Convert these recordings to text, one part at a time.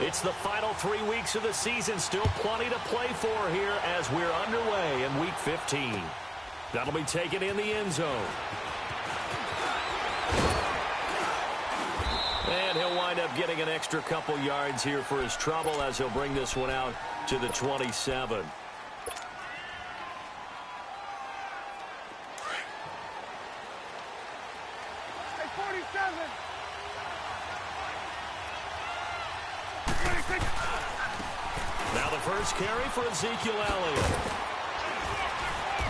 It's the final 3 weeks of the season. Still plenty to play for here as we're underway in Week 15. That'll be taken in the end zone. And he'll wind up getting an extra couple yards here for his trouble as he'll bring this one out to the 27. Now the first carry for Ezekiel Elliott.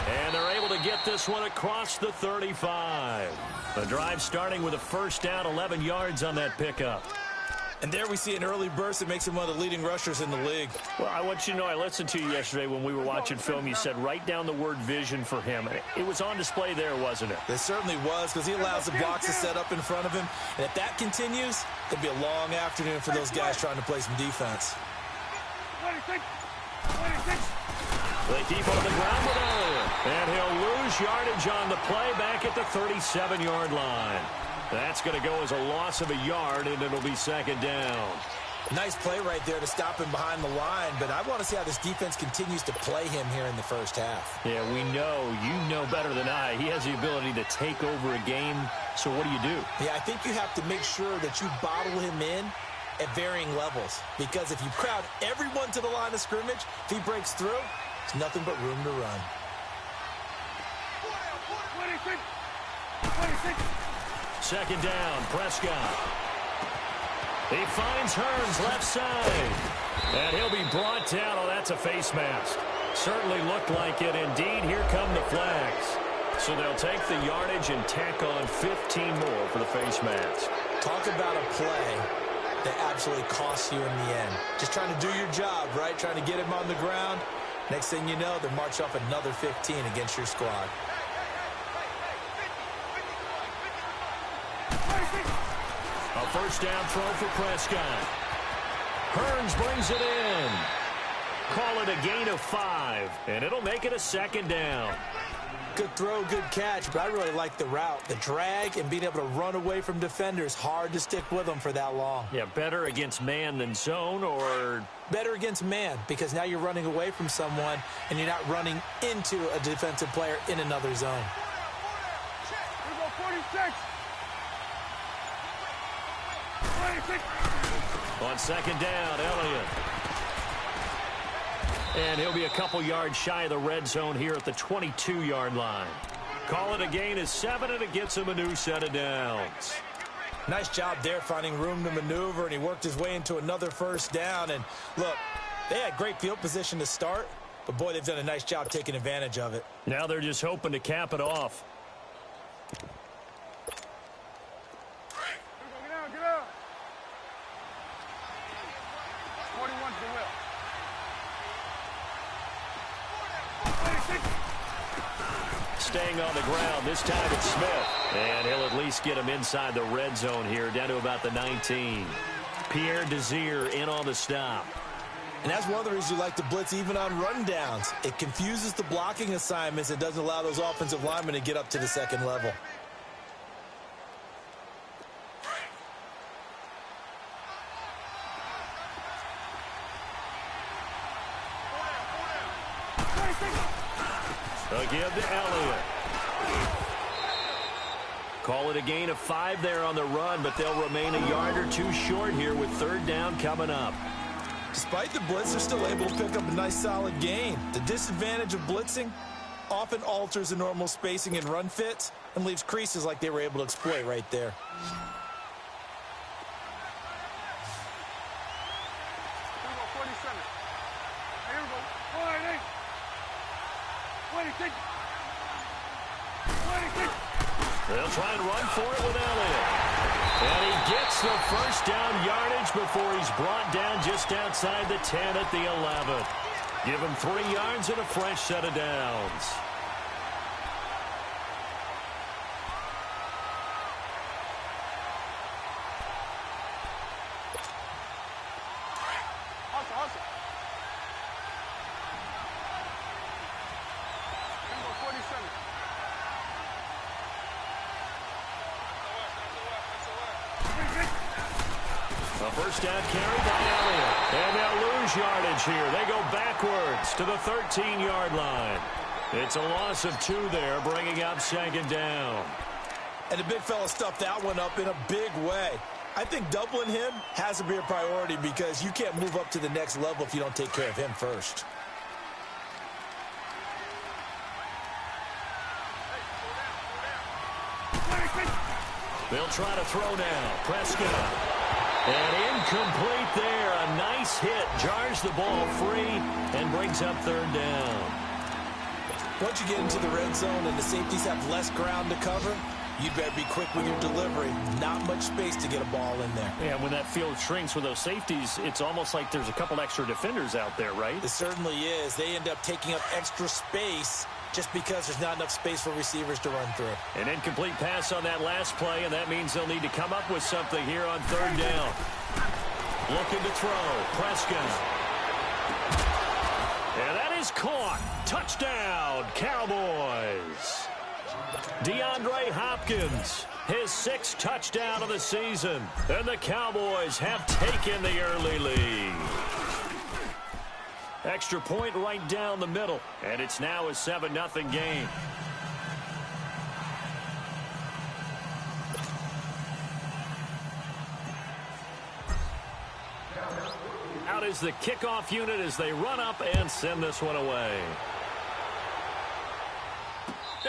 And they're able to get this one across the 35. The drive starting with a first down, 11 yards on that pickup. And there we see an early burst that makes him one of the leading rushers in the league. Well, I want you to know, I listened to you yesterday when we were watching film. You said write down the word vision for him. It was on display there, wasn't it? It certainly was, because he allows the blocks to set up in front of him. And if that continues, it'll be a long afternoon for those guys trying to play some defense. They keep on the ground with Elliott. And he'll lose yardage on the play back at the 37-yard line. That's going to go as a loss of a yard, and it'll be second down. Nice play right there to stop him behind the line, but I want to see how this defense continues to play him here in the first half. Yeah, we know. You know better than I. He has the ability to take over a game, so what do? Yeah, I think you have to make sure that you bottle him in at varying levels, because if you crowd everyone to the line of scrimmage, if he breaks through, there's nothing but room to run. 26. Second down, Prescott. He finds Hearns left side. And he'll be brought down. Oh, that's a face mask. Certainly looked like it. Indeed, here come the flags. So they'll take the yardage and tack on 15 more for the face mask. Talk about a play that absolutely costs you in the end. Just trying to do your job, right? Trying to get him on the ground. Next thing you know, they march off another 15 against your squad. A first down throw for Prescott. Hearns brings it in. Call it a gain of 5, and it'll make it a second down. Good throw, good catch, but I really like the route. The drag and being able to run away from defenders, hard to stick with them for that long. Yeah, better against man than zone, or? Better against man, because now you're running away from someone, and you're not running into a defensive player in another zone. Here we go, 46. On second down, Elliott. And he'll be a couple yards shy of the red zone here at the 22-yard line. Call it a gain of 7, and it gets him a new set of downs. Nice job there finding room to maneuver, and he worked his way into another first down. And look, they had great field position to start, but boy, they've done a nice job taking advantage of it. Now they're just hoping to cap it off. Get out. 41's the will. 26. Staying on the ground, this time it's Smith. And he'll at least get him inside the red zone here, down to about the 19. Pierre Desir in on the stop. And that's one of the reasons you like to blitz even on run downs. It confuses the blocking assignments. It doesn't allow those offensive linemen to get up to the second level. Again to Elliott. Call it a gain of 5 there on the run, but they'll remain a yard or two short here with third down coming up. Despite the blitz, they're still able to pick up a nice solid gain. The disadvantage of blitzing often alters the normal spacing and run fits and leaves creases like they were able to exploit right there. Here we go, 47. Here we go, 48. 26. 26. They'll try and run for it with Elliott. And he gets the first down yardage before he's brought down just outside the 10 at the 11. Give him 3 yards and a fresh set of downs. Hustle. Here we go, 47. A first down carry by Elliott. And they'll lose yardage here. They go backwards to the 13-yard line. It's a loss of 2 there, bringing up second down. And the big fella stuffed that one up in a big way. I think doubling him has to be a priority because you can't move up to the next level if you don't take care of him first. They'll try to throw now. Prescott. And incomplete there. A nice hit. Jars the ball free and brings up third down. Once you get into the red zone and the safeties have less ground to cover, you better be quick with your delivery. Not much space to get a ball in there. Yeah, when that field shrinks with those safeties, it's almost like there's a couple extra defenders out there, right? It certainly is. They end up taking up extra space just because there's not enough space for receivers to run through. An incomplete pass on that last play, and that means they'll need to come up with something here on third down. Looking to throw. Prescott. And that is caught. Touchdown, Cowboys. DeAndre Hopkins, his 6th touchdown of the season. And the Cowboys have taken the early lead. Extra point right down the middle. And it's now a 7-0 game. Out is the kickoff unit as they run up and send this one away.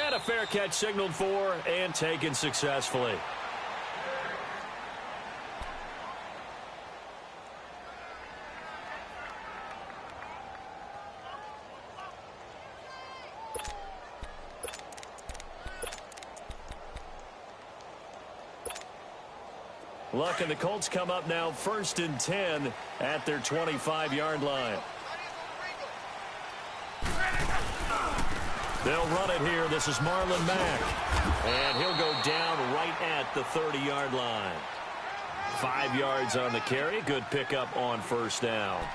And a fair catch signaled for and taken successfully. Luck and the Colts come up now 1st and 10 at their 25-yard line. They'll run it here. This is Marlon Mack. And he'll go down right at the 30-yard line. 5 yards on the carry. Good pickup on first down.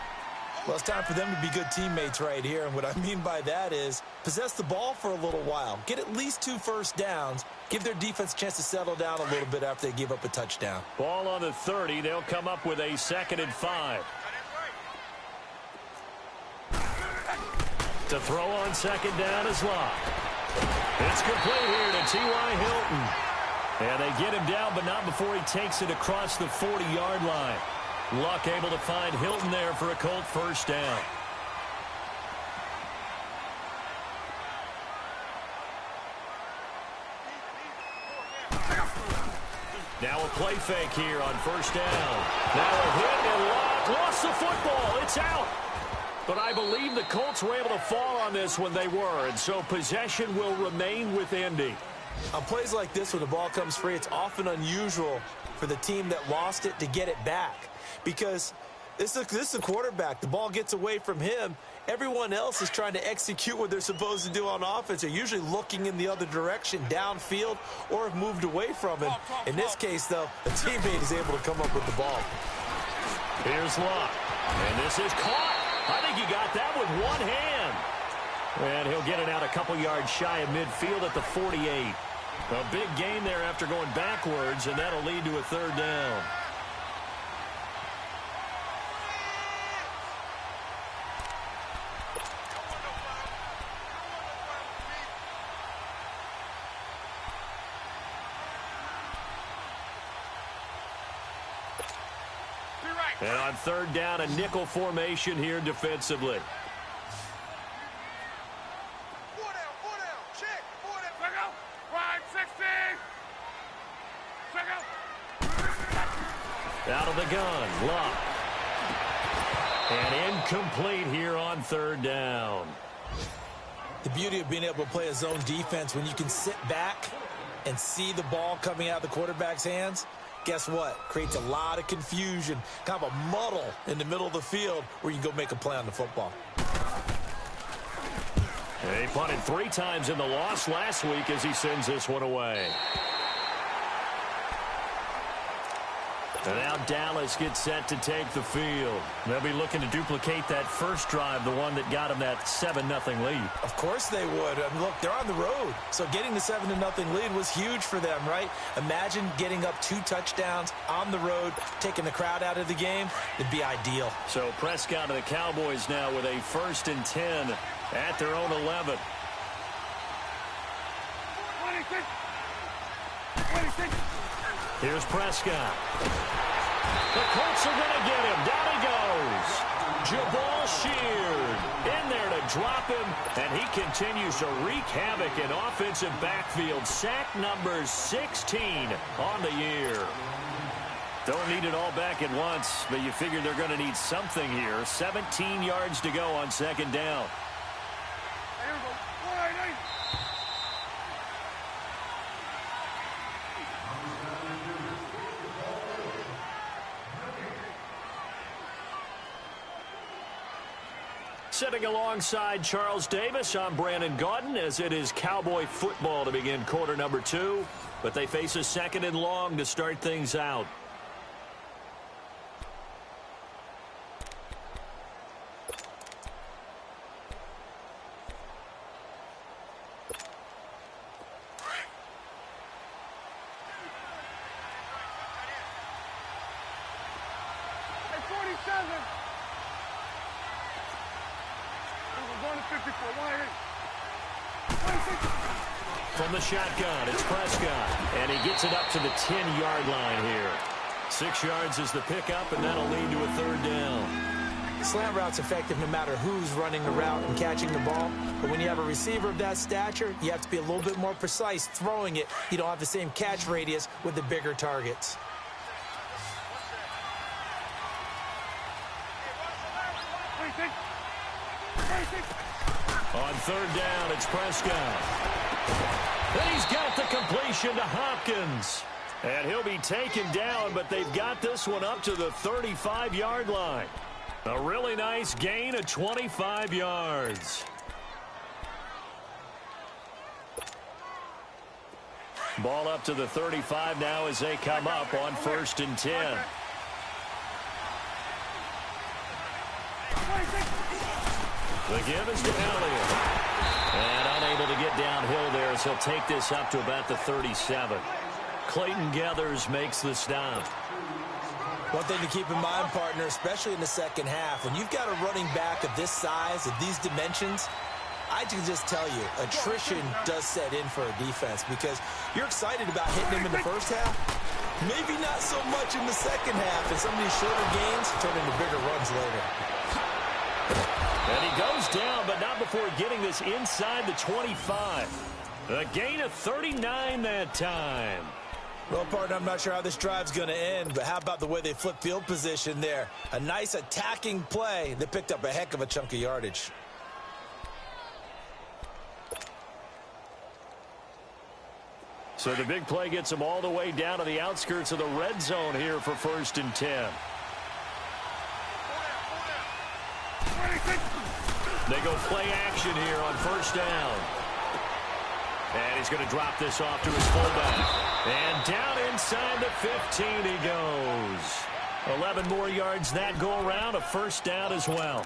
Well, it's time for them to be good teammates right here. And what I mean by that is possess the ball for a little while. Get at least 2 first downs. Give their defense a chance to settle down a little bit after they give up a touchdown. Ball on the 30. They'll come up with a 2nd and 5. To throw on 2nd down is Locke. It's complete here to T.Y. Hilton. And they get him down, but not before he takes it across the 40-yard line. Luck able to find Hilton there for a Colt first down. Now a play fake here on first down. Now a hit and Luck lost the football. It's out. But I believe the Colts were able to fall on this when they were, and so possession will remain with Indy. On plays like this, when the ball comes free, it's often unusual for the team that lost it to get it back. Because this is a quarterback. The ball gets away from him. Everyone else is trying to execute what they're supposed to do on offense. They're usually looking in the other direction, downfield, or have moved away from him. In this case, though, the teammate is able to come up with the ball. Here's Locke. And this is caught. I think he got that with one hand. And he'll get it out a couple yards shy of midfield at the 48. A big gain there after going backwards, and that'll lead to a third down. And on third down, a nickel formation here defensively. Out of the gun, Luck. And incomplete here on third down. The beauty of being able to play a zone defense when you can sit back and see the ball coming out of the quarterback's hands, guess what? Creates a lot of confusion, kind of a muddle in the middle of the field where you can go make a play on the football. And he punted 3 times in the loss last week as he sends this one away. And now Dallas gets set to take the field. They'll be looking to duplicate that first drive, the one that got them that 7-0 lead. Of course they would. I mean, look, they're on the road. So getting the 7-0 lead was huge for them, right? Imagine getting up 2 touchdowns on the road, taking the crowd out of the game. It'd be ideal. So Prescott and the Cowboys now with a 1st and 10 at their own 11. 26. 26. Here's Prescott. The Colts are going to get him. Down he goes. Jabal Sheard in there to drop him, and he continues to wreak havoc in offensive backfield. Sack number 16 on the year. Don't need it all back at once, but you figure they're going to need something here. 17 yards to go on 2nd down. Here we go. 188. Sitting alongside Charles Davis, I'm Brandon Gaudin, as it is Cowboy football to begin quarter number 2. But they face a 2nd and long to start things out. Hey, 47. We're going to 54. 188. 26. From the shotgun, it's Prescott, and he gets it up to the 10-yard line here. 6 yards is the pickup, and that'll lead to a 3rd down. Slant route's effective no matter who's running the route and catching the ball. But when you have a receiver of that stature, you have to be a little bit more precise throwing it. You don't have the same catch radius with the bigger targets. On 3rd down, it's Prescott. And he's got the completion to Hopkins. And he'll be taken down, but they've got this one up to the 35-yard line. A really nice gain of 25 yards. Ball up to the 35 now as they come up on 1st and 10. The give is to Elliott. And unable to get downhill there, so he'll take this up to about the 37. Clayton Gathers makes the stop. One thing to keep in mind, partner, especially in the 2nd half, when you've got a running back of this size, of these dimensions, I can just tell you, attrition does set in for a defense because you're excited about hitting him in the 1st half. Maybe not so much in the 2nd half, and some of these shorter gains turn into bigger runs later. And he goes down, but not before getting this inside the 25. A gain of 39 that time. Well, partner, I'm not sure how this drive's going to end, but how about the way they flip field position there? A nice attacking play that picked up a heck of a chunk of yardage. So the big play gets them all the way down to the outskirts of the red zone here for 1st and 10. They go play action here on 1st down. And he's going to drop this off to his fullback. And down inside the 15 he goes. 11 more yards that go around, a 1st down as well.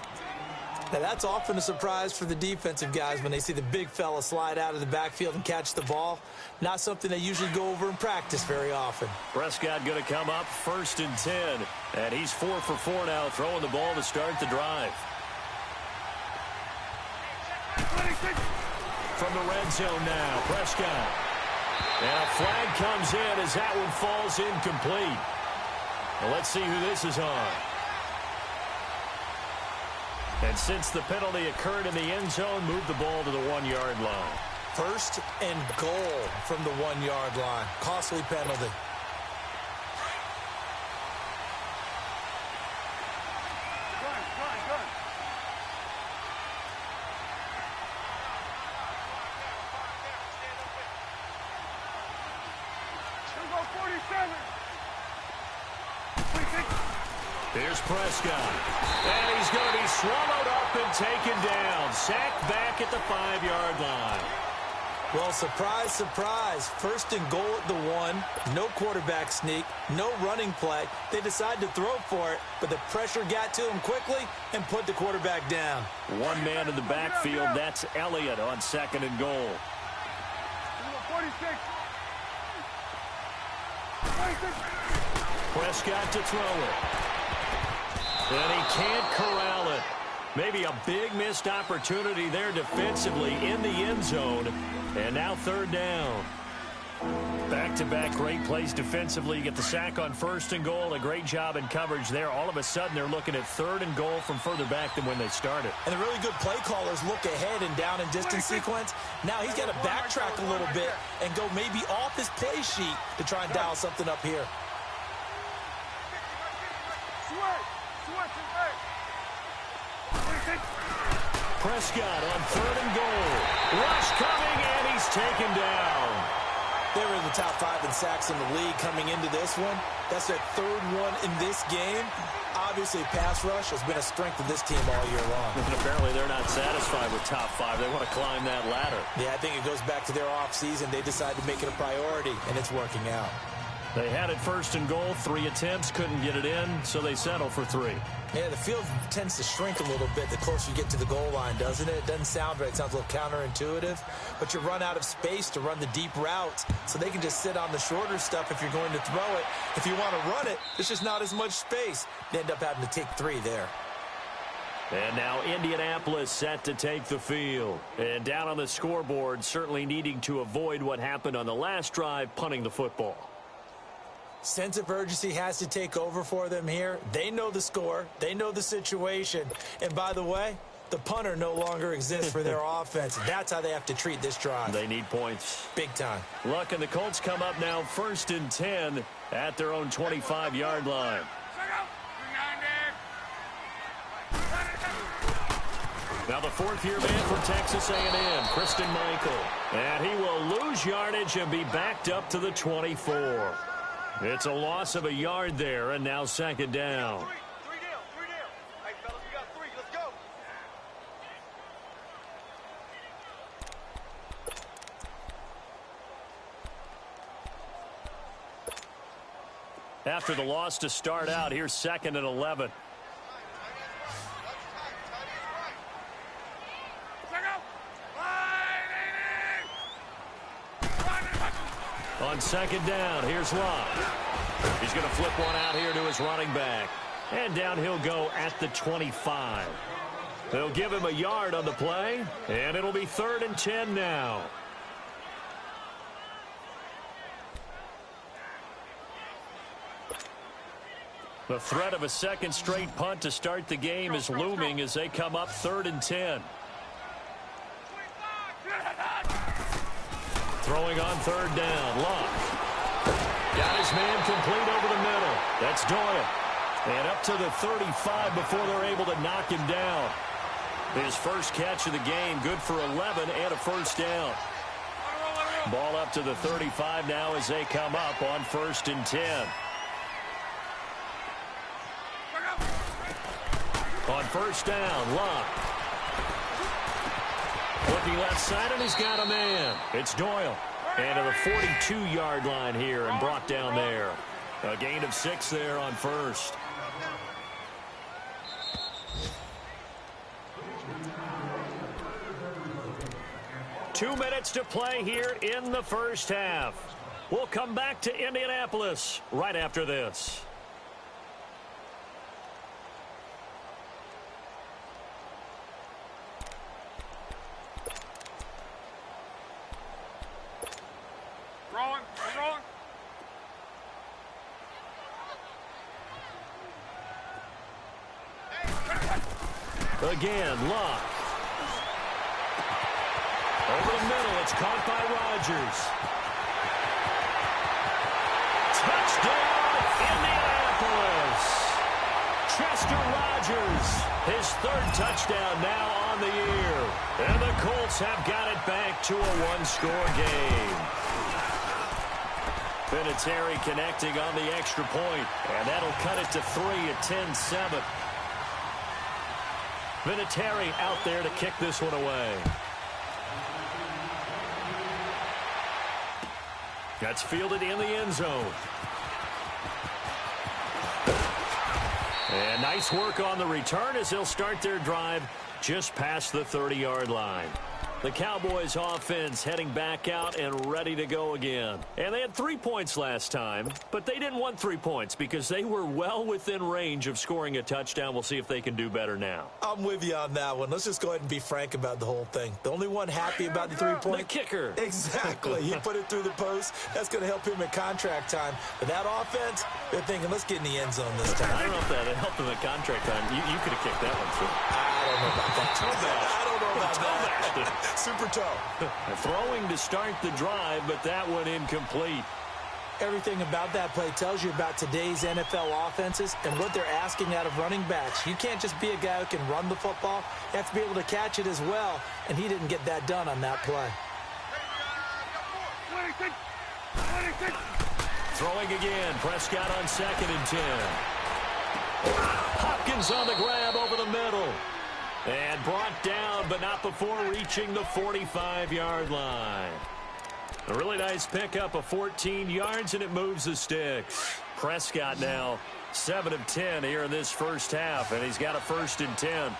Now, that's often a surprise for the defensive guys when they see the big fella slide out of the backfield and catch the ball. Not something they usually go over in practice very often. Prescott going to come up 1st and 10. And he's 4 for 4 now, throwing the ball to start the drive. From the red zone now, Prescott. And a flag comes in as that one falls incomplete. Well, let's see who this is on. And since the penalty occurred in the end zone, move the ball to the 1-yard line. 1st and goal from the 1-yard line. Costly penalty. Here's Prescott. And he's going to be swallowed up and taken down. Sacked back at the 5-yard line. Well, surprise, surprise. First and goal at the 1. No quarterback sneak. No running play. They decided to throw for it, but the pressure got to him quickly and put the quarterback down. One man in the backfield. That's Elliott on second and goal. 46. Prescott to throw it. And he can't corral it. Maybe a big missed opportunity there defensively in the end zone. And now third down. Back-to-back great plays defensively. You get the sack on first and goal. A great job in coverage there. All of a sudden, they're looking at third and goal from further back than when they started. And the really good play callers look ahead and down and distance sequence. Now he's got to backtrack a little bit and go maybe off his play sheet to try and dial something up here. Prescott on third and goal. Rush coming, and he's taken down. They were in the top 5 in sacks in the league coming into this one. That's their third one in this game. Obviously, pass rush has been a strength of this team all year long. And apparently they're not satisfied with top 5. They want to climb that ladder. Yeah, I think it goes back to their offseason. They decided to make it a priority, and it's working out. They had it first and goal, 3 attempts, couldn't get it in, so they settle for 3. Yeah, the field tends to shrink a little bit the closer you get to the goal line, doesn't it? It doesn't sound right. It sounds a little counterintuitive. But you run out of space to run the deep routes, so they can just sit on the shorter stuff if you're going to throw it. If you want to run it, there's just not as much space. They end up having to take 3 there. And now Indianapolis set to take the field. And down on the scoreboard, certainly needing to avoid what happened on the last drive, punting the football. Sense of urgency has to take over for them here. They know the score. They know the situation. And by the way, the punter no longer exists for their offense. That's how they have to treat this drive. They need points. Big time. Luck and the Colts come up now first and 10 at their own 25-yard line. Now the fourth-year man from Texas A&M, Christian Michael. And he will lose yardage and be backed up to the 24. It's a loss of a yard there, and now second down. Three deal. Hey, fellas, we got 3. Let's go. After the loss to start out, here's second and 11. On second down, here's Locke. He's going to flip one out here to his running back. And down he'll go at the 25. They'll give him a yard on the play, and it'll be third and 10 now. The threat of a second straight punt to start the game is looming as they come up third and 10. Throwing on third down, Locke. Got his man complete over the middle. That's Doyle. And up to the 35 before they're able to knock him down. His first catch of the game, good for 11 and a first down. Ball up to the 35 now as they come up on first and 10. On first down, Locke. Looking left side, and he's got a man. It's Doyle. And to the 42-yard line here and brought down there. A gain of 6 there on first. Two minutes to play here in the first half. We'll come back to Indianapolis right after this. Again, Locke. Over the middle, it's caught by Rodgers. Touchdown, Indianapolis. Chester Rodgers, his third touchdown now on the year. And the Colts have got it back to a one-score game. Vinatieri connecting on the extra point, and that'll cut it to 3 at 10-7. Vinatieri out there to kick this one away. That's fielded in the end zone. And nice work on the return as they'll start their drive just past the 30-yard line. The Cowboys offense heading back out and ready to go again. And they had 3 points last time, but they didn't want 3 points because they were well within range of scoring a touchdown. We'll see if they can do better now. I'm with you on that one. Let's just go ahead and be frank about the whole thing. The only one happy about the 3 point. The kicker. Exactly. He put it through the post. That's going to help him at contract time. But that offense, they're thinking, let's get in the end zone this time. I don't know if that helped him at contract time. You could have kicked that one through. I don't know about that. I don't know about that. Super toe. Throwing to start the drive, but that one incomplete. Everything about that play tells you about today's NFL offenses and what they're asking out of running backs. You can't just be a guy who can run the football. You have to be able to catch it as well, and he didn't get that done on that play. Throwing again. Prescott on 2nd and 10. Hopkins on the grab over the middle. And brought down, but not before reaching the 45-yard line. A really nice pickup of 14 yards, and it moves the sticks. Prescott now 7 of 10 here in this first half, and he's got a 1st and 10.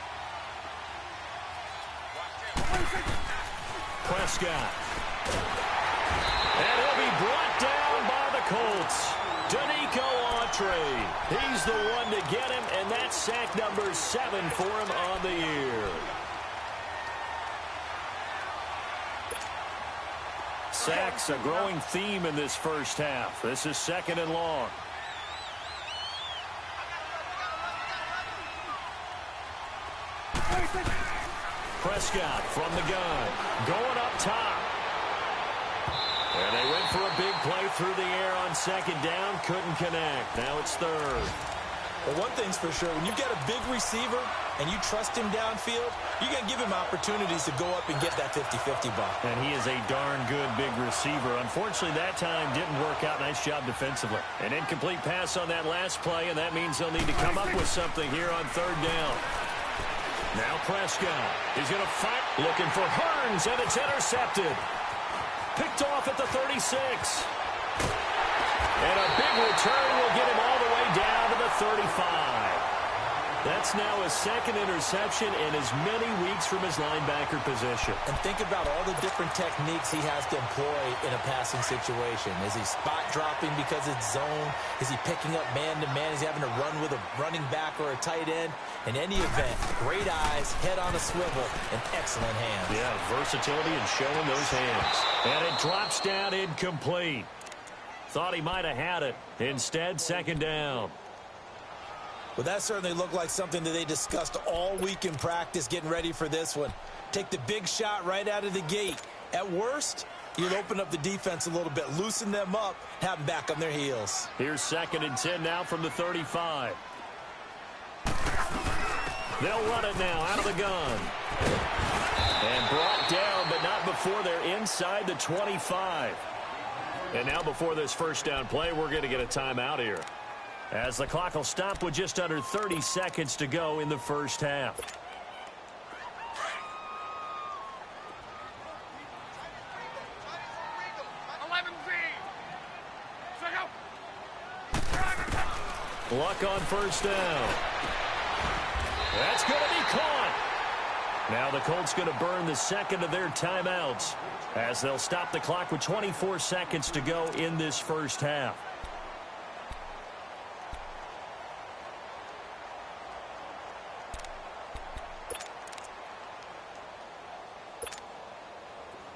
Prescott. And he'll be brought down by the Colts. Danico Autry. He's the one to get him, and that's sack number 7 for him on the year. Sacks a growing theme in this first half. This is 2nd and long. Prescott from the gun. Going up top. And they went for a big play through the air on 2nd down. Couldn't connect. Now it's 3rd. Well, one thing's for sure. When you get a big receiver and you trust him downfield, you're going to give him opportunities to go up and get that 50-50 ball. And he is a darn good big receiver. Unfortunately, that time didn't work out. Nice job defensively. An incomplete pass on that last play, and that means they'll need to come up with something here on 3rd down. Now Prescott. He's going to fight. Looking for Hearns, and it's intercepted. Picked off at the 36. And a big return will get him all the way down to the 35. That's now his 2nd interception in as many weeks from his linebacker position. And think about all the different techniques he has to employ in a passing situation. Is he spot dropping because it's zone? Is he picking up man-to-man? Is he having to run with a running back or a tight end? In any event, great eyes, head on a swivel, and excellent hands. Yeah, versatility and showing those hands. And it drops down incomplete. Thought he might have had it. Instead, 2nd down. Well, that certainly looked like something that they discussed all week in practice getting ready for this one. Take the big shot right out of the gate. At worst, you'd open up the defense a little bit, loosen them up, have them back on their heels. Here's 2nd and 10 now from the 35. They'll run it now out of the gun. And brought down, but not before they're inside the 25. And now before this 1st down play, we're going to get a timeout here, as the clock will stop with just under 30 seconds to go in the first half. Luck on 1st down. That's going to be caught. Now the Colts going to burn the 2nd of their timeouts, as they'll stop the clock with 24 seconds to go in this first half.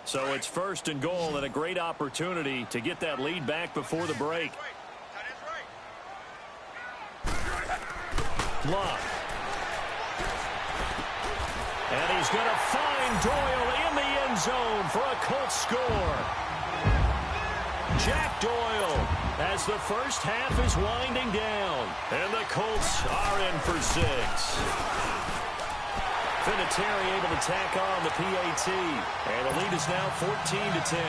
So it's 1st and goal, and a great opportunity to get that lead back before the break. Love. And he's going to find Doyle in the end zone for a Colts score. Jack Doyle, as the first half is winding down, and the Colts are in for 6. Vinatieri able to tack on the PAT, and the lead is now 14-10.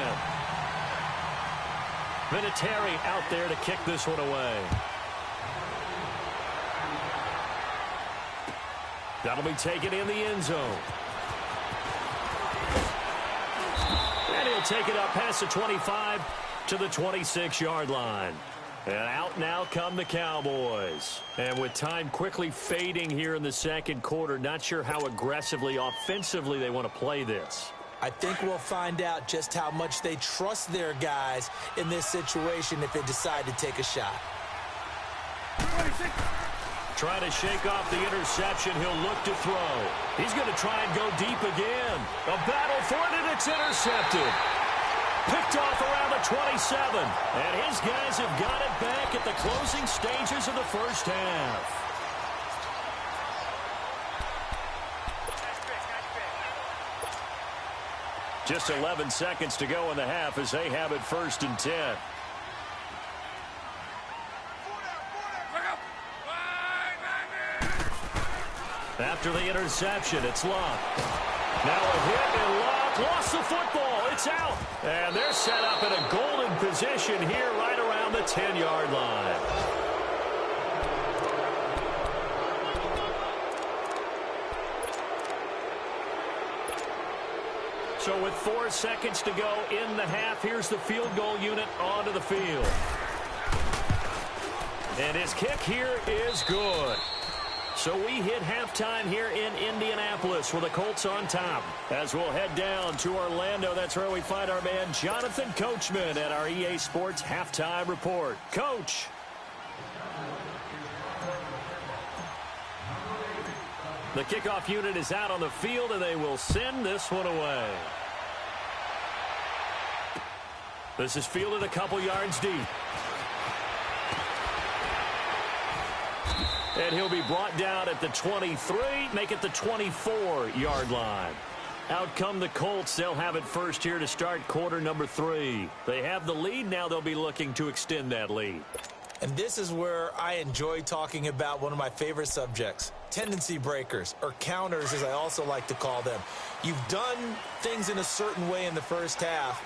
Vinatieri out there to kick this one away. That'll be taken in the end zone. And he'll take it up past the 25 to the 26-yard line. And out now come the Cowboys. And with time quickly fading here in the second quarter, not sure how aggressively, offensively they want to play this. I think we'll find out just how much they trust their guys in this situation if they decide to take a shot. Trying to shake off the interception. He'll look to throw. He's going to try and go deep again. A battle for it, and it's intercepted. Picked off around the 27. And his guys have got it back at the closing stages of the first half. Just 11 seconds to go in the half as they have it 1st and 10. After the interception, it's Luck. Now a hit, and Luck lost the football. It's out. And they're set up in a golden position here right around the 10-yard line. So with 4 seconds to go in the half, here's the field goal unit onto the field. And his kick here is good. So we hit halftime here in Indianapolis with the Colts on top. As we'll head down to Orlando, that's where we find our man Jonathan Coachman at our EA Sports Halftime Report. Coach. The kickoff unit is out on the field, and they will send this one away. This is fielded a couple yards deep. And he'll be brought down at the 23, make it the 24-yard line. Out come the Colts. They'll have it first here to start quarter number 3. They have the lead. Now they'll be looking to extend that lead. And this is where I enjoy talking about one of my favorite subjects, tendency breakers, or counters as I also like to call them. You've done things in a certain way in the first half,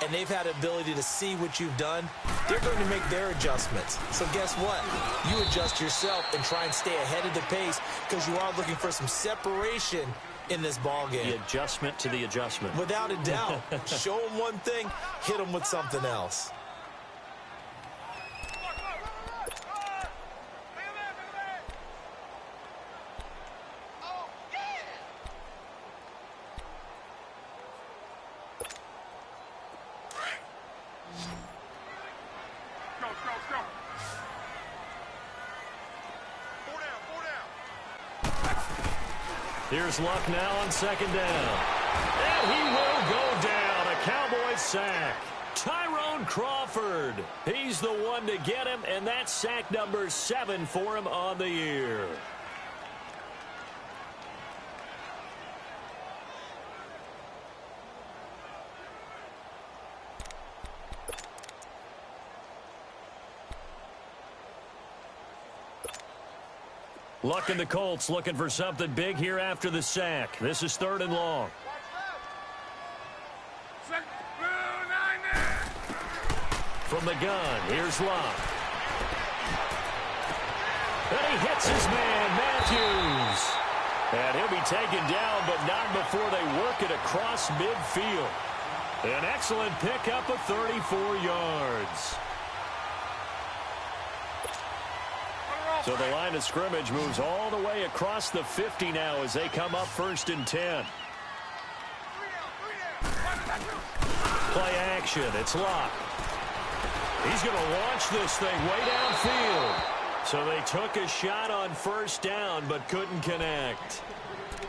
and they've had the ability to see what you've done. They're going to make their adjustments. So guess what? You adjust yourself and try and stay ahead of the pace because you are looking for some separation in this ball game. The adjustment to the adjustment. Without a doubt. Show them one thing, hit them with something else. Here's Luck now on 2nd down. And he will go down. A Cowboys sack. Tyrone Crawford. He's the one to get him, and that's sack number 7 for him on the year. Luck and the Colts looking for something big here after the sack. This is 3rd and long. From the gun, here's Luck. And he hits his man, Matthews. And he'll be taken down, but not before they work it across midfield. An excellent pickup of 34 yards. So the line of scrimmage moves all the way across the 50 now as they come up 1st and 10. Play action. It's Luck. He's going to launch this thing way downfield. So they took a shot on 1st down but couldn't connect.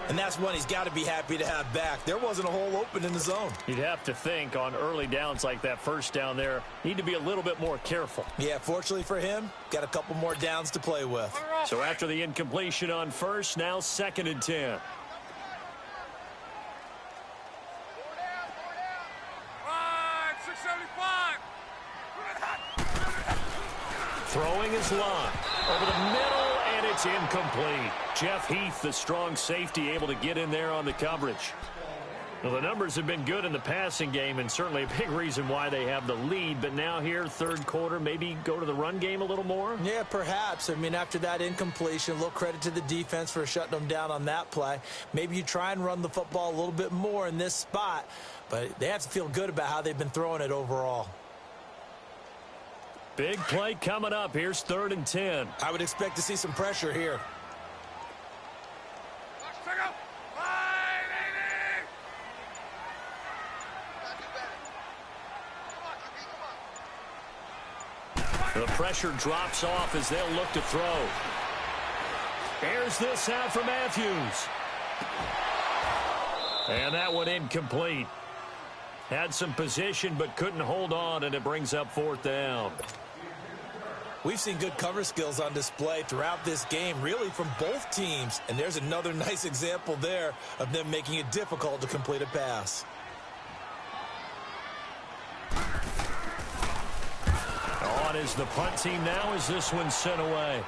And that's one he's got to be happy to have back. There wasn't a hole open in the zone. You'd have to think on early downs like that 1st down there, need to be a little bit more careful. Yeah, fortunately for him, got a couple more downs to play with. So after the incompletion on 1st, now 2nd and 10. Throwing is Luck. Over the middle, and it's incomplete. Jeff Heath, the strong safety, able to get in there on the coverage. Well, the numbers have been good in the passing game, and certainly a big reason why they have the lead. But now here, 3rd quarter, maybe go to the run game a little more? Yeah, perhaps. I mean, after that incompletion, a little credit to the defense for shutting them down on that play. Maybe you try and run the football a little bit more in this spot, but they have to feel good about how they've been throwing it overall. Big play coming up. Here's 3rd and 10. I would expect to see some pressure here. The pressure drops off as they'll look to throw. Here's this out for Matthews. And that one incomplete. Had some position but couldn't hold on, and it brings up 4th down. We've seen good cover skills on display throughout this game, really from both teams. And there's another nice example there of them making it difficult to complete a pass. On is the punt team now as this one's sent away.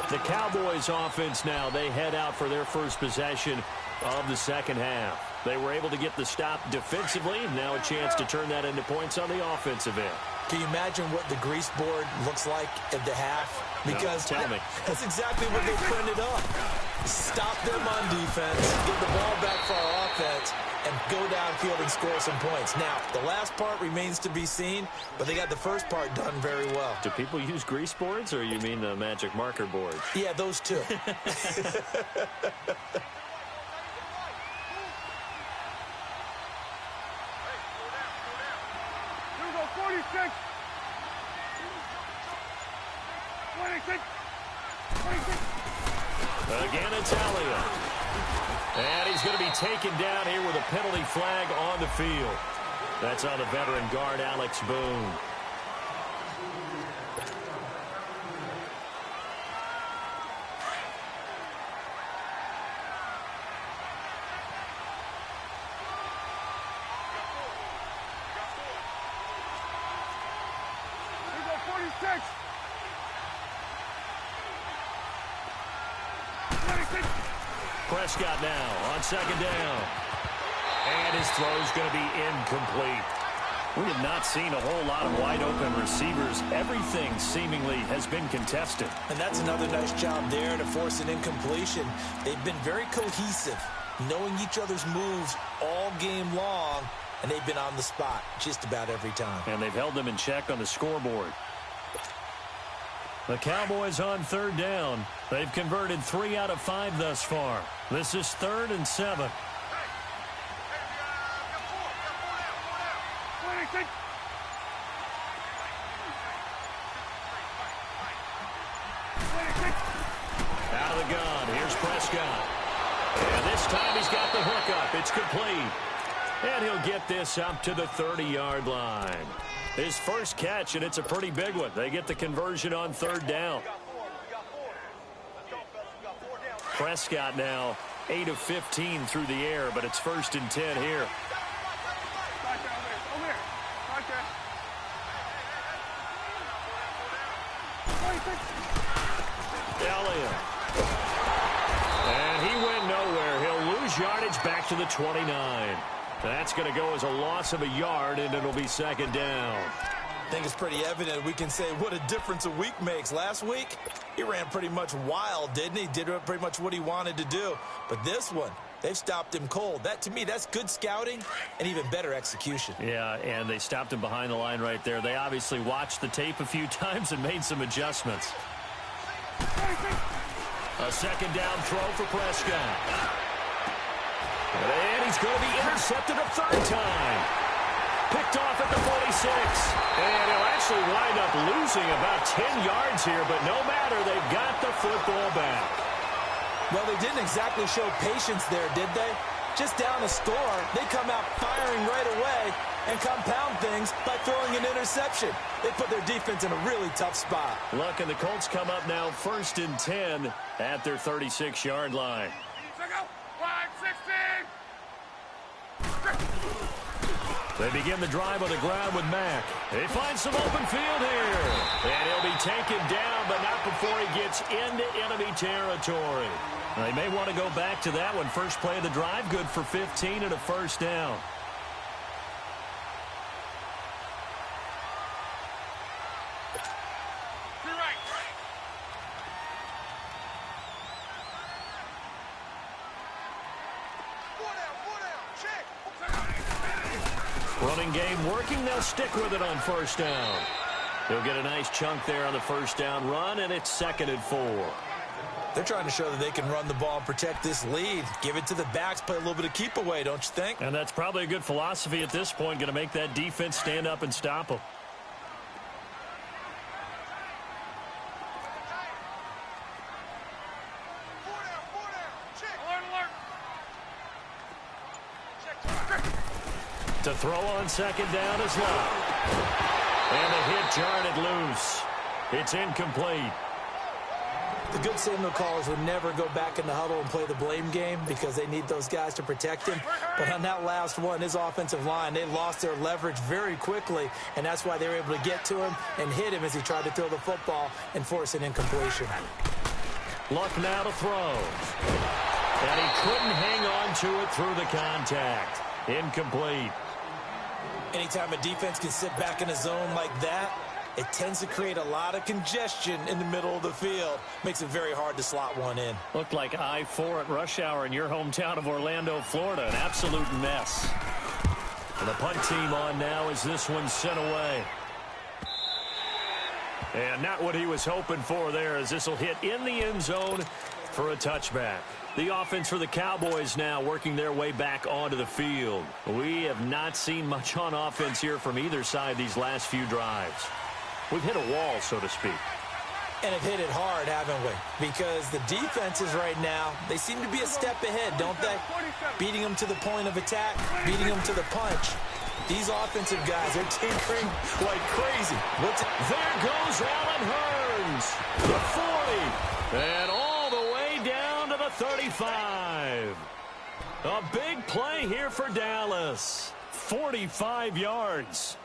The Cowboys offense now, they head out for their first possession of the second half. They were able to get the stop defensively, and now a chance to turn that into points on the offensive end. Can you imagine what the grease board looks like at the half? Because no, tell me. That's exactly what they printed up. Stop them on defense, get the ball back for our offense, and go downfield and score some points. Now, the last part remains to be seen, but they got the first part done very well. Do people use grease boards, or you mean the magic marker boards? Yeah, those two. Again, it's Elliott. And he's going to be taken down here with a penalty flag on the field. That's on the veteran guard, Alex Boone. Prescott now on 2nd down. And his throw's going to be incomplete. We have not seen a whole lot of wide-open receivers. Everything seemingly has been contested. And that's another nice job there to force an incompletion. They've been very cohesive, knowing each other's moves all game long, and they've been on the spot just about every time. And they've held them in check on the scoreboard. The Cowboys on 3rd down. They've converted 3 out of 5 thus far. This is 3rd and 7. Out of the gun. Here's Prescott. And this time he's got the hook up. It's complete. And he'll get this up to the 30-yard line. His first catch, and it's a pretty big one. They get the conversion on 3rd down. Prescott now 8 of 15 through the air, but it's 1st and 10 here. Elliott. And he went nowhere. He'll lose yardage back to the 29. That's going to go as a loss of a yard, and it'll be 2nd down. I think it's pretty evident. We can say what a difference a week makes. Last week, he ran pretty much wild, didn't he? Did pretty much what he wanted to do. But this one, they've stopped him cold. That, to me, that's good scouting and even better execution. Yeah, and they stopped him behind the line right there. They obviously watched the tape a few times and made some adjustments. A 2nd down throw for Prescott. And he's going to be intercepted a 3rd time. Picked off at the 46. And he'll actually wind up losing about 10 yards here, but no matter, they've got the football back. Well, they didn't exactly show patience there, did they? Just down a score, they come out firing right away and compound things by throwing an interception. They put their defense in a really tough spot. Look, and the Colts come up now 1st and 10 at their 36-yard line. They begin the drive on the ground with Mack. They find some open field here. And he'll be taken down, but not before he gets into enemy territory. They may want to go back to that one. First play of the drive, good for 15 and a 1st down. Running game working. They'll stick with it on first down. He'll get a nice chunk there on the first down run, and it's 2nd and 4. They're trying to show that they can run the ball and protect this lead. Give it to the backs, play a little bit of keep away, don't you think? And that's probably a good philosophy at this point, going to make that defense stand up and stop them. To throw on 2nd down is Love. And the hit jarred it loose. It's incomplete. The good signal callers would never go back in the huddle and play the blame game because they need those guys to protect him. But on that last one, his offensive line, they lost their leverage very quickly, and that's why they were able to get to him and hit him as he tried to throw the football and force an incompletion. Luck now to throw. And he couldn't hang on to it through the contact. Incomplete. Anytime a defense can sit back in a zone like that, it tends to create a lot of congestion in the middle of the field. Makes it very hard to slot one in. Looked like I-4 at rush hour in your hometown of Orlando, Florida. An absolute mess. And the punt team on now as this one's sent away. And not what he was hoping for there, as this will hit in the end zone for a touchback. The offense for the Cowboys now working their way back onto the field. We have not seen much on offense here from either side these last few drives. We've hit a wall, so to speak. And have hit it hard, haven't we? Because the defenses right now, they seem to be a step ahead, don't they? Beating them to the point of attack, beating them to the punch. These offensive guys are tinkering like crazy. There goes Allen Hurns. The 40. And all the way down to the 35. A big play here for Dallas. 45 yards.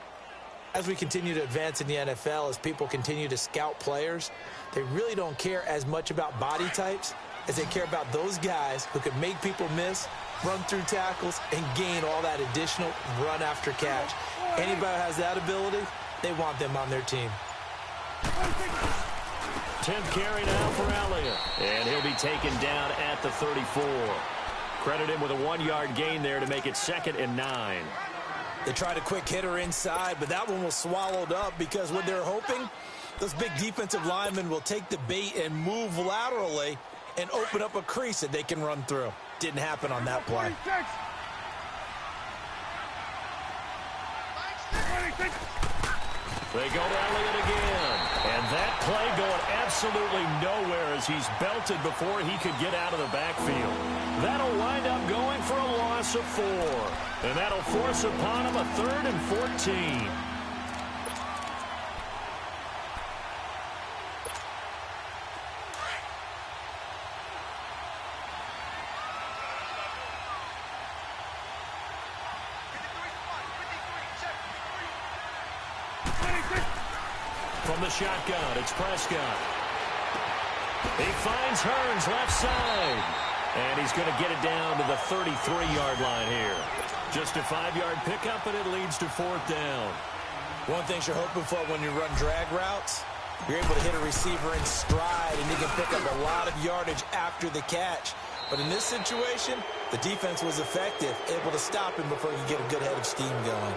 As we continue to advance in the NFL, as people continue to scout players, they really don't care as much about body types as they care about those guys who can make people miss, run through tackles, and gain all that additional run after catch. Anybody who has that ability, they want them on their team. 10th carry now for Elliott. And he'll be taken down at the 34. Credit him with a 1-yard gain there to make it 2nd and 9. They tried a quick hitter inside, but that one was swallowed up because what they're hoping, those big defensive linemen will take the bait and move laterally and open up a crease that they can run through. Didn't happen on that play. They go to Elliott again. And that play going absolutely nowhere as he's belted before he could get out of the backfield. That'll wind up going for a loss of 4. And that'll force upon him a 3rd and 14. From the shotgun, it's Prescott. He finds Hurns left side. And he's going to get it down to the 33-yard line here. Just a 5-yard pickup, and it leads to 4th down. One thing you're hoping for when you run drag routes, you're able to hit a receiver in stride, and you can pick up a lot of yardage after the catch. But in this situation, the defense was effective, able to stop him before you get a good head of steam going.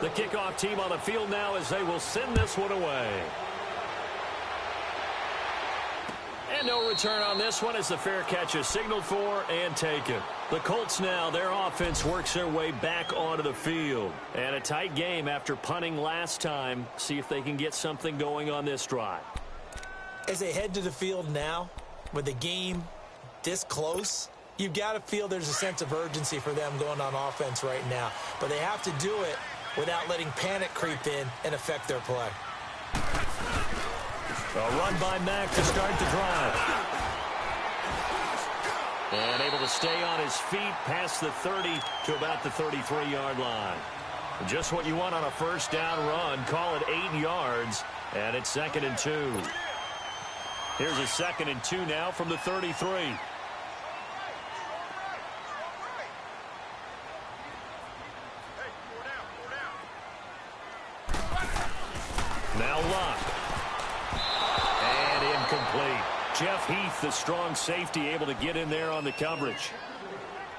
The kickoff team on the field now as they will send this one away. And no return on this one as the fair catch is signaled for and taken. The Colts now, their offense works their way back onto the field. And a tight game after punting last time. See if they can get something going on this drive. As they head to the field now, with the game this close, you've got to feel there's a sense of urgency for them going on offense right now. But they have to do it without letting panic creep in and affect their play. A run by Mack to start the drive. And able to stay on his feet past the 30 to about the 33-yard line. Just what you want on a first down run. Call it 8 yards, and it's 2nd and 2. Here's a 2nd and 2 now from the 33. Now Luck. And incomplete. Jeff Heath, the strong safety, able to get in there on the coverage.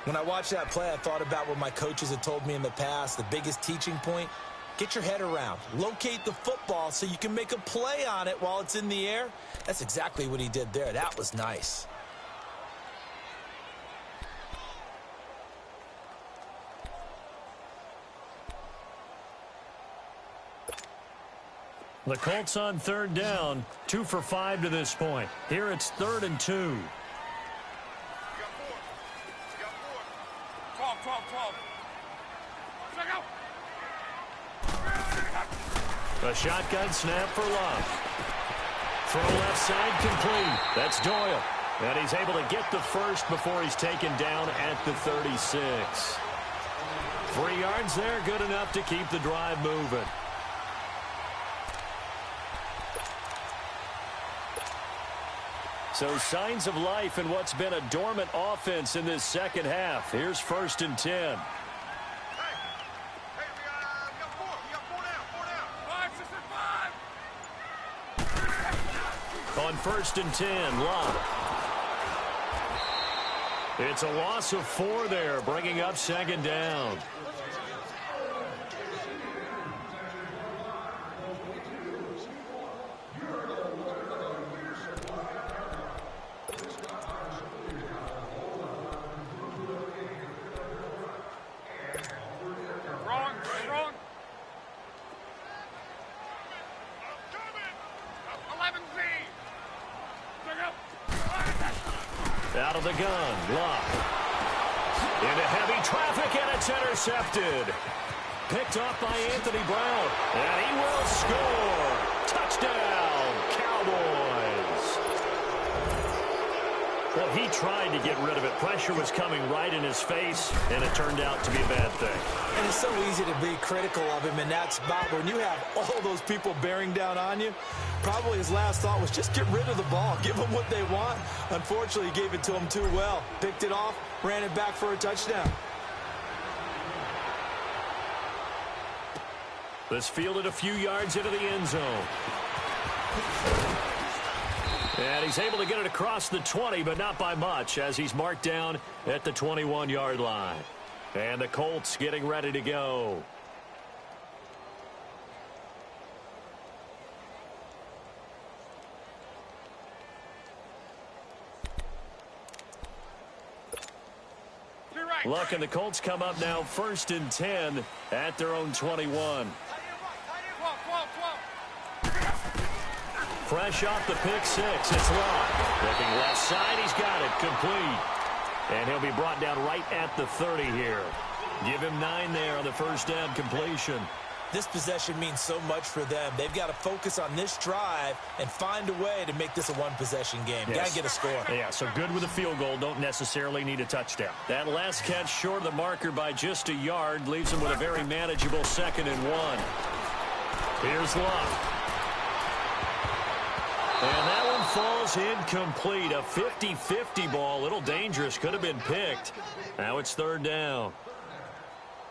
When I watched that play, I thought about what my coaches had told me in the past. The biggest teaching point, get your head around. Locate the football so you can make a play on it while it's in the air. That's exactly what he did there. That was nice. The Colts on third down, 2 for 5 to this point. Here it's 3rd and 2. You got 4. 12. Check out. A shotgun snap for Love. Throw left side complete. That's Doyle. And he's able to get the first before he's taken down at the 36. 3 yards there, good enough to keep the drive moving. So signs of life in what's been a dormant offense in this second half. Here's 1st and 10. Hey, we got 4. You got 4 down. 5, 6, and 5. On 1st and 10, Love. It's a loss of 4 there, bringing up 2nd down. Wrong. 11Z. Check out. Out of the gun, Love. Into heavy traffic, and it's intercepted. Picked off by Anthony Brown, and he will score. Touchdown, Cowboys. Well, he tried to get rid of it. Pressure was coming right in his face, and it turned out to be a bad thing. And it's so easy to be critical of him in that spot. When you have all those people bearing down on you, probably his last thought was just get rid of the ball. Give them what they want. Unfortunately, he gave it to them too well. Picked it off, ran it back for a touchdown. This fielded a few yards into the end zone. And he's able to get it across the 20, but not by much, as he's marked down at the 21-yard line. And the Colts getting ready to go. Look, and the Colts come up now 1st and 10 at their own 21. Fresh off the pick 6, it's Love. Looking left side, he's got it, complete. And he'll be brought down right at the 30 here. Give him 9 there on the first down completion. This possession means so much for them. They've got to focus on this drive and find a way to make this a one-possession game. Yes. Got to get a score. Yeah, so good with a field goal. Don't necessarily need a touchdown. That last catch short of the marker by just a yard leaves them with a very manageable 2nd and 1. Here's Love. And that one falls incomplete. A 50-50 ball. A little dangerous. Could have been picked. Now it's 3rd down.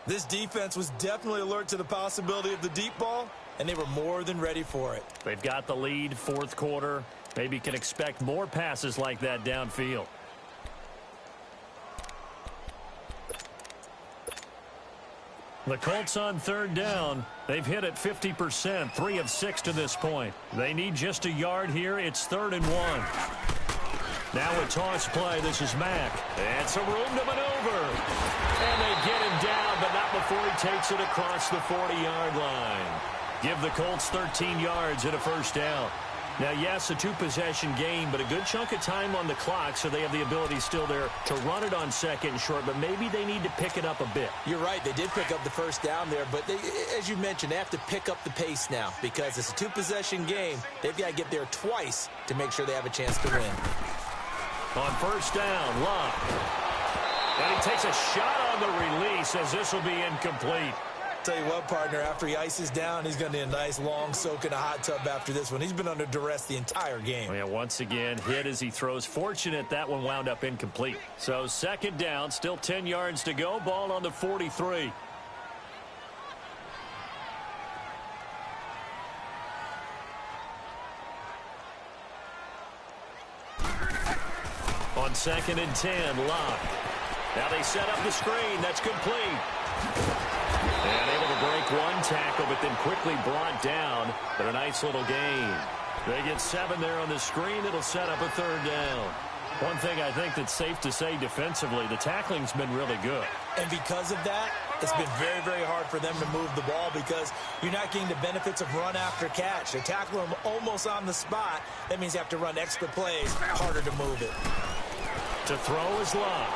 This defense was definitely alert to the possibility of the deep ball, and they were more than ready for it. They've got the lead, 4th quarter. Maybe can expect more passes like that downfield. The Colts on 3rd down. They've hit it 50%, 3 of 6 to this point. They need just a yard here. It's 3rd and 1. Now a toss play. This is Mack. And some room to maneuver. And they get him down, but not before he takes it across the 40-yard line. Give the Colts 13 yards and a first down. Now, yes, a 2-possession game, but a good chunk of time on the clock, so they have the ability still there to run it on 2nd and short, but maybe they need to pick it up a bit. You're right. They did pick up the first down there, but they, as you mentioned, they have to pick up the pace now because it's a 2-possession game. They've got to get there twice to make sure they have a chance to win. On first down, Love. And he takes a shot on the release as this will be incomplete. Tell you what, partner, after he ices down, he's going to need a nice long soak in a hot tub after this one. He's been under duress the entire game. Yeah, once again, hit as he throws. Fortunate that one wound up incomplete. So 2nd down, still 10 yards to go. Ball on the 43. On 2nd and 10, Locke. Now they set up the screen. That's complete. And able to break one tackle, but then quickly brought down. But a nice little gain. They get 7 there on the screen. It'll set up a 3rd down. One thing I think that's safe to say defensively, the tackling's been really good. And because of that, it's been very, very hard for them to move the ball because you're not getting the benefits of run after catch. They tackle them almost on the spot. That means you have to run extra plays, harder to move it. To throw is Locke.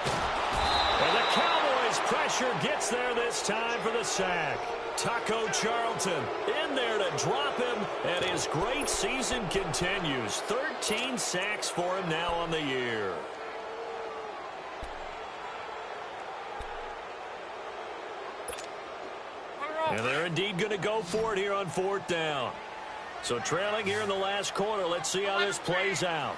And the Cowboys pressure gets there this time for the sack. Taco Charlton in there to drop him, and his great season continues. 13 sacks for him now on the year. And they're indeed going to go for it here on 4th down. So trailing here in the last quarter, let's see how this plays out.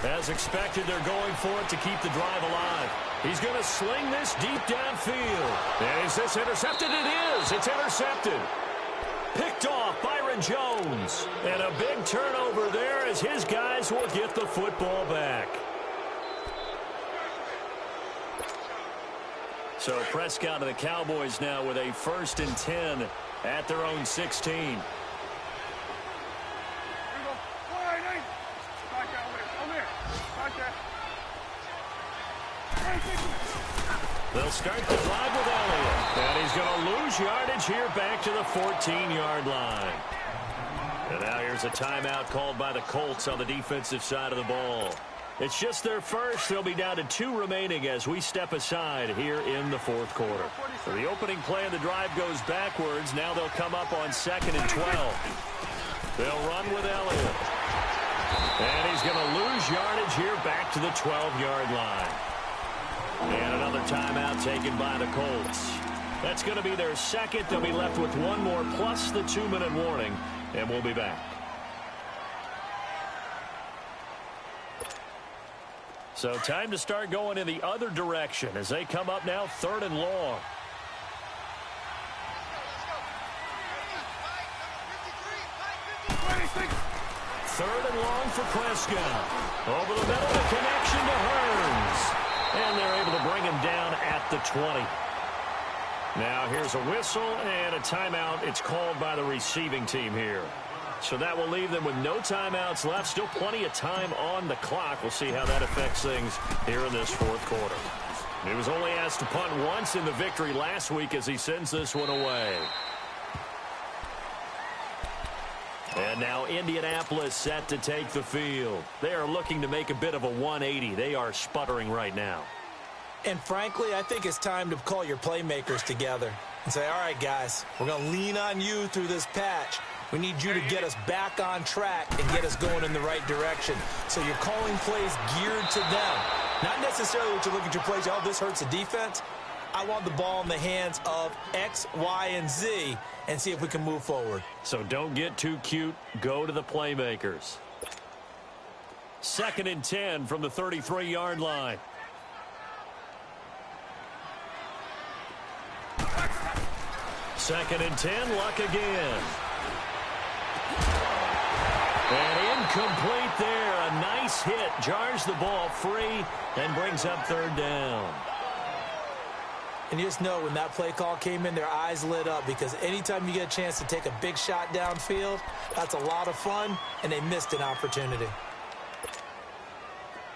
As expected, they're going for it to keep the drive alive. He's going to sling this deep downfield. And is this intercepted? It is. It's intercepted. Picked off Byron Jones. And a big turnover there as his guys will get the football back. So Prescott and the Cowboys now with a 1st and 10 at their own 16. They'll start the drive with Elliott. And he's going to lose yardage here back to the 14-yard line. And now here's a timeout called by the Colts on the defensive side of the ball. It's just their first. They'll be down to 2 remaining as we step aside here in the 4th quarter. So the opening play of the drive goes backwards. Now they'll come up on 2nd and 12. They'll run with Elliott. And he's going to lose yardage here back to the 12-yard line. And another timeout taken by the Colts. That's going to be their second. They'll be left with 1 more plus the 2-minute warning. And we'll be back. So time to start going in the other direction as they come up now 3rd and long. Third and long for Prescott. Over the middle, the connection to Hearns. And they're able to bring him down at the 20. Now here's a whistle and a timeout. It's called by the receiving team here. So that will leave them with no timeouts left. Still plenty of time on the clock. We'll see how that affects things here in this 4th quarter. He was only asked to punt once in the victory last week as he sends this one away. And now Indianapolis set to take the field. They are looking to make a bit of a 180. They are sputtering right now. And frankly, I think it's time to call your playmakers together and say, all right, guys, we're going to lean on you through this patch. We need you to get us back on track and get us going in the right direction. So you're calling plays geared to them. Not necessarily what you look at your plays, oh, this hurts the defense. I want the ball in the hands of X, Y, and Z and see if we can move forward. So don't get too cute. Go to the playmakers. 2nd and 10 from the 33-yard line. Second and 10, Luck again. And incomplete there. A nice hit. Jars the ball free and brings up 3rd down. And you just know when that play call came in, their eyes lit up because anytime you get a chance to take a big shot downfield, that's a lot of fun, and they missed an opportunity.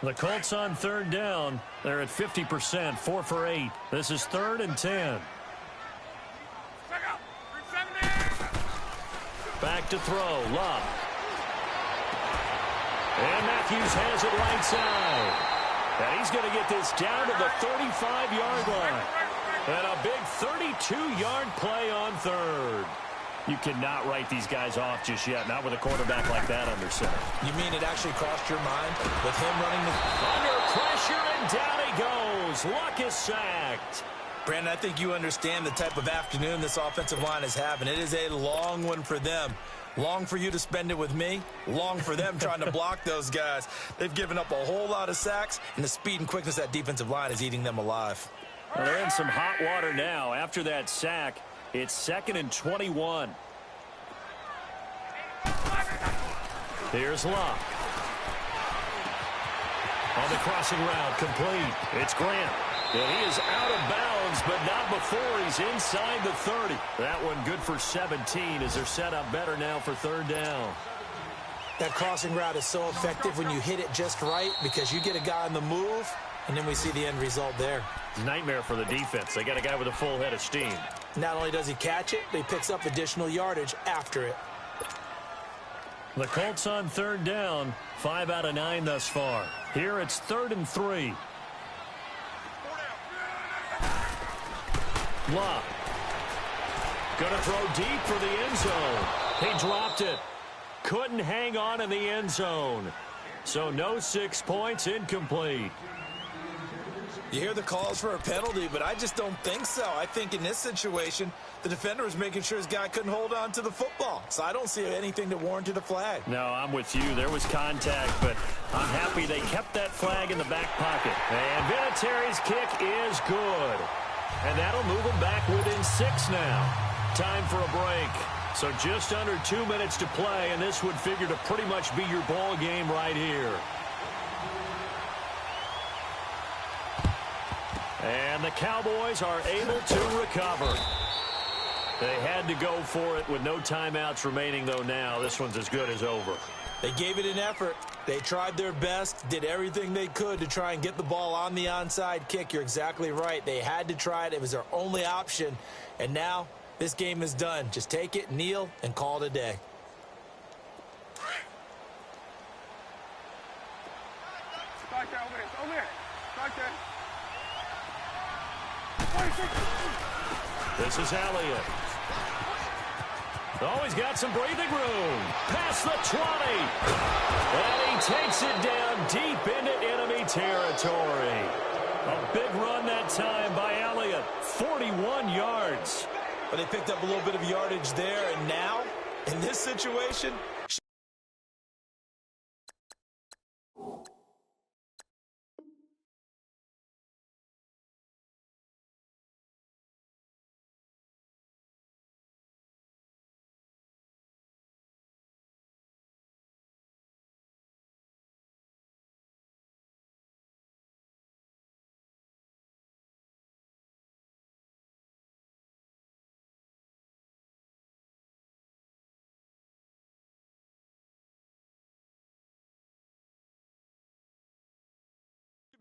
The Colts on 3rd down. They're at 50%, 4 for 8. This is 3rd and 10. Back to throw, Love. And Matthews has it right side. And he's going to get this down to the 35-yard line. And a big 32-yard play on 3rd. You cannot write these guys off just yet, not with a quarterback like that under center. You mean it actually crossed your mind with him running the... Under pressure, and down he goes. Luck is sacked. Brandon, I think you understand the type of afternoon this offensive line is having. It is a long one for them. Long for you to spend it with me. Long for them trying to block those guys. They've given up a whole lot of sacks, and the speed and quickness of that defensive line is eating them alive. Well, they're in some hot water now. After that sack, it's 2nd and 21. Here's Luck. On the crossing route, complete. It's Grant. And he is out of bounds, but not before he's inside the 30. That one good for 17 as they're set up better now for third down. That crossing route is so effective when you hit it just right because you get a guy on the move, and then we see the end result there. It's a nightmare for the defense. They got a guy with a full head of steam. Not only does he catch it, but he picks up additional yardage after it. The Colts on third down, 5 out of 9 thus far. Here it's 3rd and 3. Love. Going to throw deep for the end zone. He dropped it. Couldn't hang on in the end zone. So no 6 points, incomplete. You hear the calls for a penalty, but I just don't think so. I think in this situation, the defender was making sure his guy couldn't hold on to the football. So I don't see anything that warranted a flag. No, I'm with you. There was contact, but I'm happy they kept that flag in the back pocket. And Vinatieri's kick is good. And that'll move them back within 6 now. Time for a break. So just under 2 minutes to play, and this would figure to pretty much be your ball game right here. And the Cowboys are able to recover. They had to go for it with no timeouts remaining, though now. This one's as good as over. They gave it an effort. They tried their best, did everything they could to try and get the ball on the onside kick. You're exactly right. They had to try it. It was their only option. And now this game is done. Just take it, kneel, and call it a day. Start there, over there. Start there. This is Elliott. Oh, he's got some breathing room. Past the 20. And he takes it down deep into enemy territory. A big run that time by Elliott. 41 yards. But they picked up a little bit of yardage there, and now, in this situation,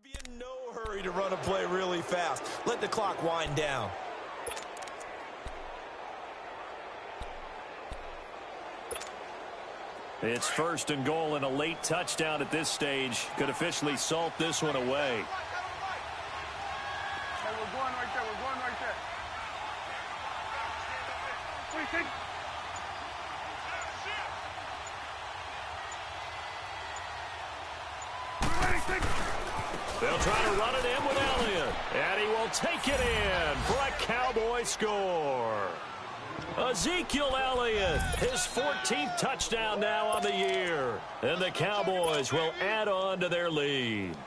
be in no hurry to run a play really fast. Let the clock wind down. It's 1st and goal and a late touchdown at this stage. Could officially salt this one away. Hey, we're going right there. We're going right there. Wait, take. They'll try to run it in with Elliott. And he will take it in for a Cowboy score. Ezekiel Elliott, his 14th touchdown now on the year. And the Cowboys will add on to their lead.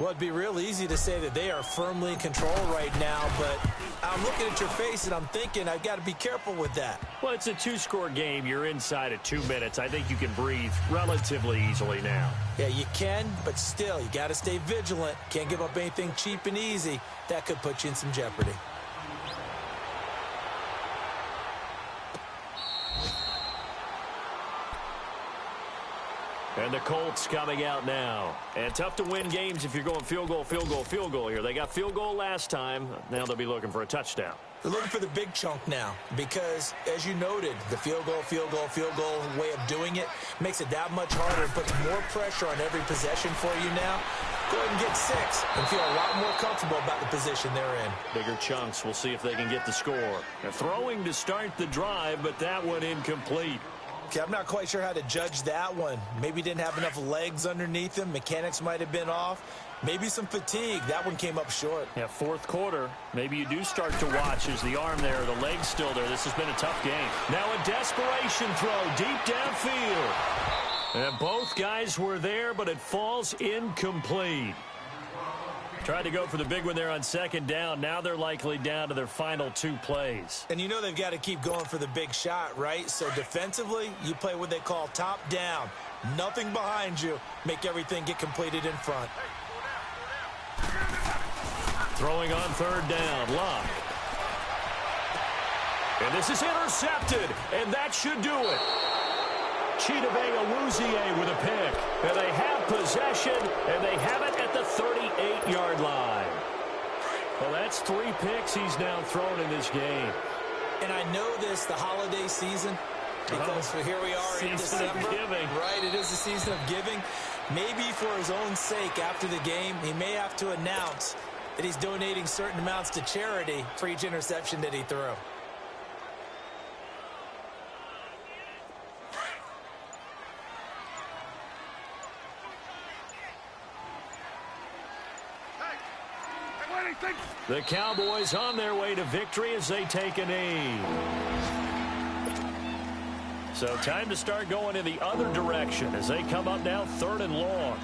Well, it'd be real easy to say that they are firmly in control right now, but I'm looking at your face and I'm thinking I've got to be careful with that. Well, it's a 2-score game. You're inside at 2 minutes. I think you can breathe relatively easily now. Yeah, you can, but still, you got to stay vigilant. Can't give up anything cheap and easy. That could put you in some jeopardy. And the Colts coming out now. And tough to win games if you're going field goal, field goal, field goal here. They got field goal last time. Now they'll be looking for a touchdown. They're looking for the big chunk now because, as you noted, the field goal way of doing it makes it that much harder and puts more pressure on every possession for you now. Go ahead and get 6 and feel a lot more comfortable about the position they're in. Bigger chunks. We'll see if they can get the score. They're throwing to start the drive, but that one incomplete. Okay, I'm not quite sure how to judge that one. Maybe didn't have enough legs underneath him. Mechanics might have been off. Maybe some fatigue. That one came up short. Yeah, 4th quarter. Maybe you do start to watch as the arm there, the leg's still there. This has been a tough game. Now a desperation throw deep downfield. And both guys were there, but it falls incomplete. Tried to go for the big one there on 2nd down. Now they're likely down to their final 2 plays. And you know they've got to keep going for the big shot, right? So defensively, you play what they call top down. Nothing behind you. Make everything get completed in front. Throwing on third down, Luck. And this is intercepted, and that should do it. Chidobe with a pick. And they have possession, and they have it at the 38-yard line. Well, that's 3 picks he's now thrown in this game. And I know this, the holiday season, because here we are in December. Giving. Right, it is the season of giving. Maybe for his own sake after the game, he may have to announce that he's donating certain amounts to charity for each interception that he threw. The Cowboys on their way to victory as they take a knee. So time to start going in the other direction as they come up now 3rd and long.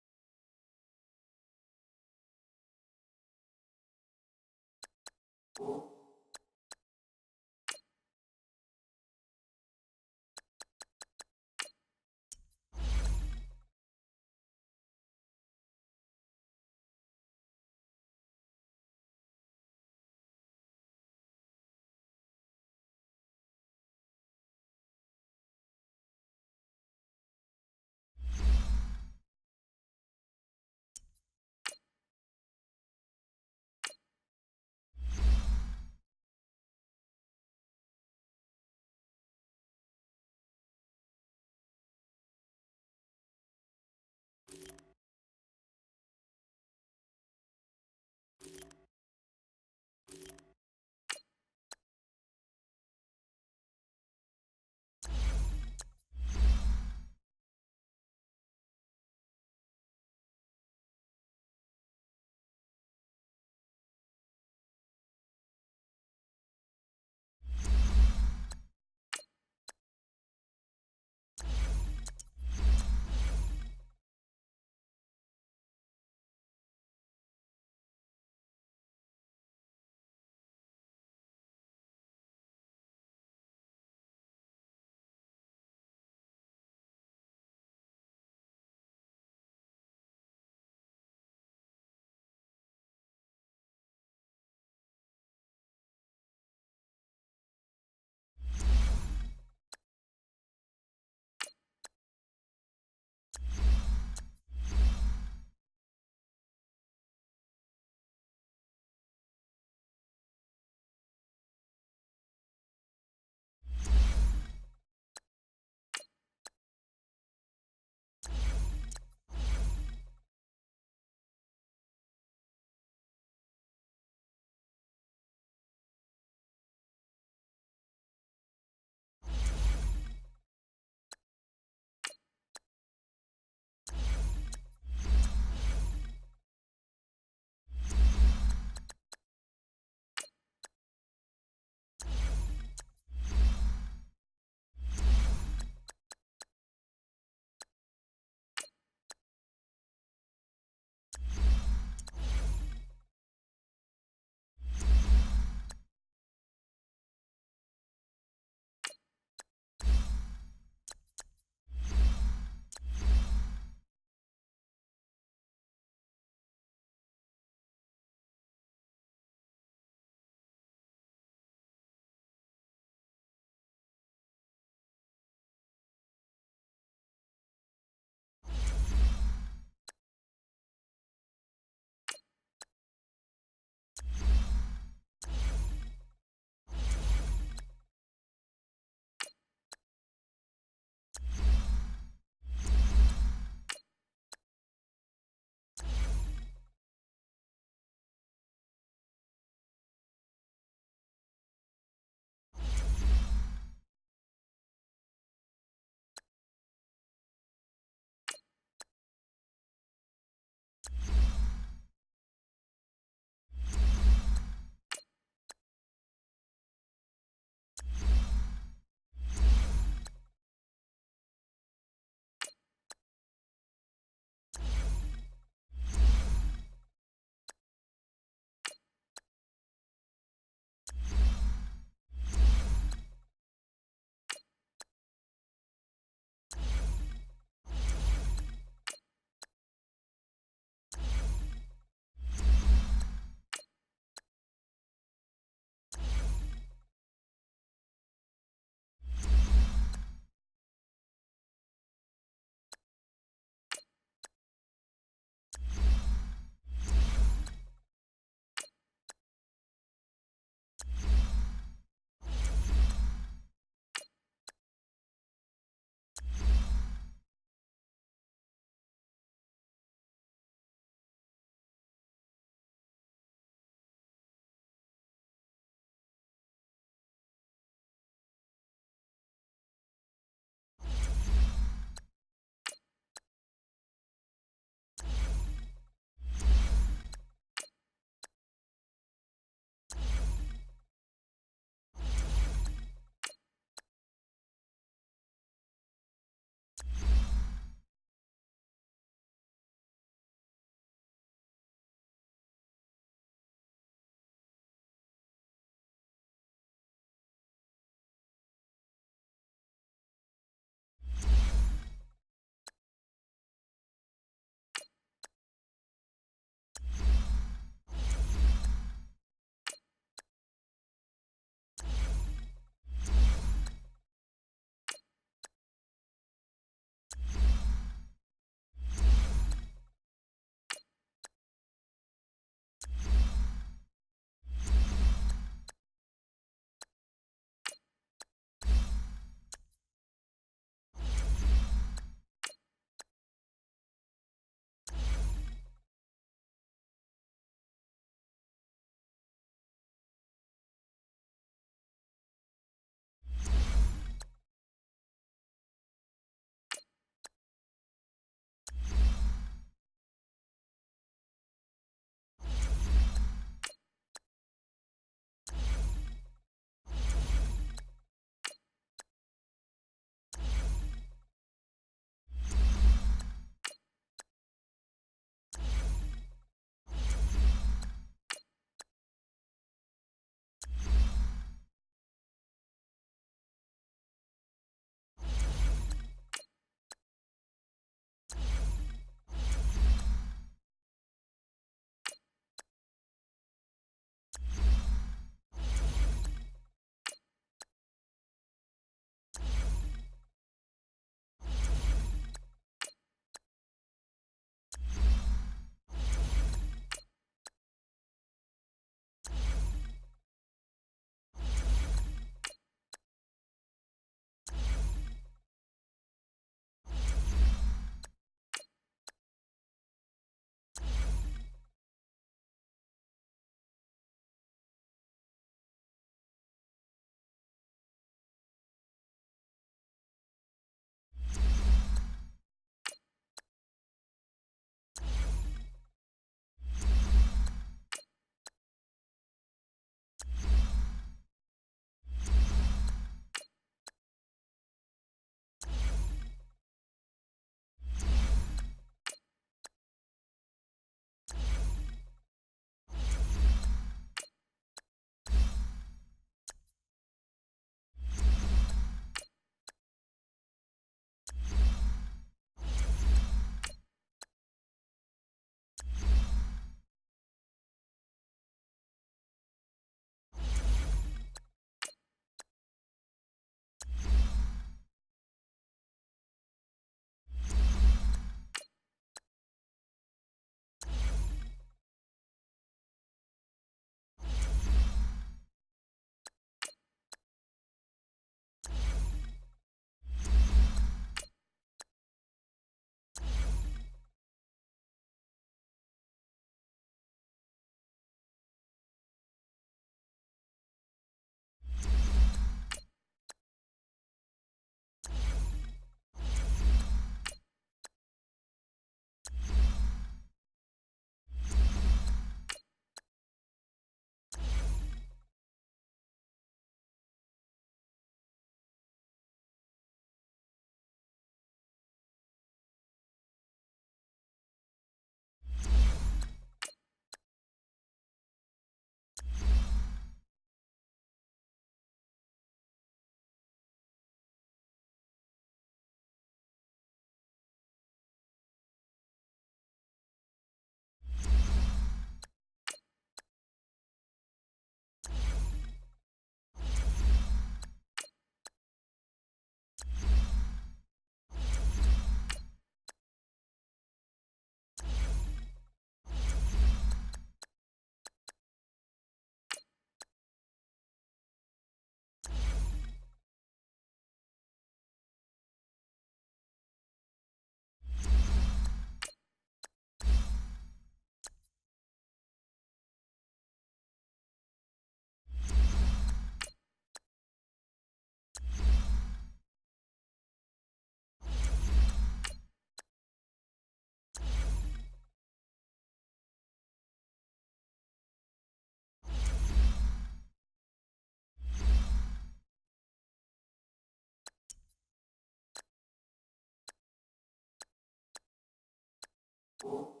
you